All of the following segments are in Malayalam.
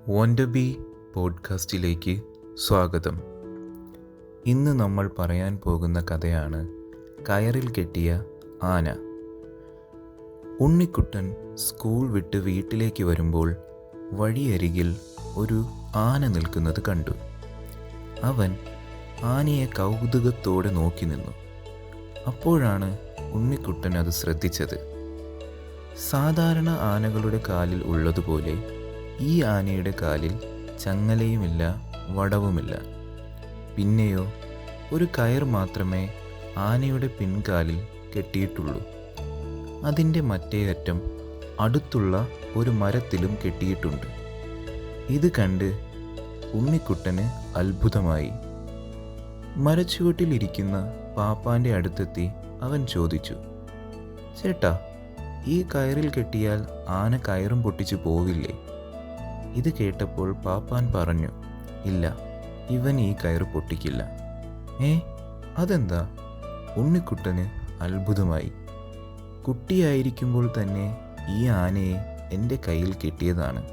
വോണ്ട് ബി പോഡ്കാസ്റ്റിലേക്ക് സ്വാഗതം. ഇന്ന് നമ്മൾ പറയാൻ പോകുന്ന കഥയാണ് കയറിൽ കെട്ടിയ ആന. ഉണ്ണിക്കുട്ടൻ സ്കൂൾ വിട്ട് വീട്ടിലേക്ക് വരുമ്പോൾ വഴിയരികിൽ ഒരു ആന നിൽക്കുന്നത് കണ്ടു. അവൻ ആനയെ കൗതുകത്തോടെ നോക്കി നിന്നു. അപ്പോഴാണ് ഉണ്ണിക്കുട്ടൻ അത് ശ്രദ്ധിച്ചത്. സാധാരണ ആനകളുടെ കാലിൽ ഉള്ളതുപോലെ ഈ ആനയുടെ കാലിൽ ചങ്ങലയുമില്ല, വടവുമില്ല. പിന്നെയോ ഒരു കയർ മാത്രമേ ആനയുടെ പിൻകാലിൽ കെട്ടിയിട്ടുള്ളൂ. അതിൻ്റെ മറ്റേ അറ്റം അടുത്തുള്ള ഒരു മരത്തിലും കെട്ടിയിട്ടുണ്ട്. ഇത് കണ്ട് ഉണ്ണിക്കുട്ടന് അത്ഭുതമായി. മരച്ചുവട്ടിലിരിക്കുന്ന പാപ്പാൻ്റെ അടുത്തെത്തി അവൻ ചോദിച്ചു, ചേട്ടാ, ഈ കയറിൽ കെട്ടിയാൽ ആന കയറും പൊട്ടിച്ചു പോവില്ലേ? ഇത് കേട്ടപ്പോൾ പാപ്പാൻ പറഞ്ഞു, ഇല്ല, ഇവൻ ഈ കയറ് പൊട്ടിക്കില്ല. അതെന്താ? ഉണ്ണിക്കുട്ടന് അത്ഭുതമായി. കുട്ടിയായിരിക്കുമ്പോൾ തന്നെ ഈ ആനയെ എൻ്റെ കയ്യിൽ കെട്ടിയതാണ്.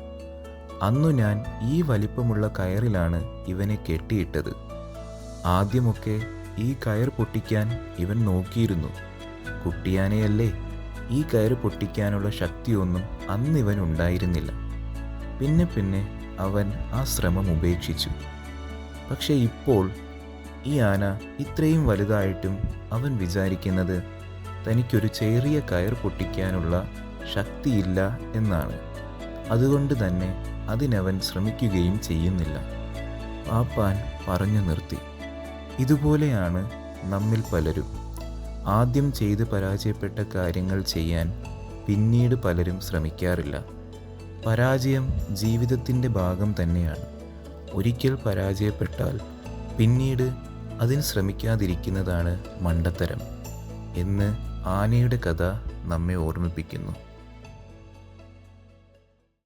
അന്നു ഞാൻ ഈ വലിപ്പമുള്ള കയറിലാണ് ഇവനെ കെട്ടിയിട്ടത്. ആദ്യമൊക്കെ ഈ കയർ പൊട്ടിക്കാൻ ഇവൻ നോക്കിയിരുന്നു. കുട്ടിയാനയല്ലേ, ഈ കയറ് പൊട്ടിക്കാനുള്ള ശക്തിയൊന്നും അന്നിവനുണ്ടായിരുന്നില്ല. പിന്നെ അവൻ ആ ശ്രമം ഉപേക്ഷിച്ചു. പക്ഷെ ഇപ്പോൾ ഈ ആന ഇത്രയും വലുതായിട്ടും അവൻ വിചാരിക്കുന്നത് തനിക്കൊരു ചെറിയ കയർ പൊട്ടിക്കാനുള്ള ശക്തിയില്ല എന്നാണ്. അതുകൊണ്ട് തന്നെ അതിനവൻ ശ്രമിക്കുകയും ചെയ്യുന്നില്ല. പാപ്പാൻ പറഞ്ഞു നിർത്തി. ഇതുപോലെയാണ് നമ്മിൽ പലരും. ആദ്യം ചെയ്ത് പരാജയപ്പെട്ട കാര്യങ്ങൾ ചെയ്യാൻ പിന്നീട് പലരും ശ്രമിക്കാറില്ല. പരാജയം ജീവിതത്തിൻ്റെ ഭാഗം തന്നെയാണ്. ഒരിക്കൽ പരാജയപ്പെട്ടാൽ പിന്നീട് അതിന് ശ്രമിക്കാതിരിക്കുന്നതാണ് മണ്ടത്തരം എന്ന് ആനയുടെ കഥ നമ്മെ ഓർമ്മിപ്പിക്കുന്നു.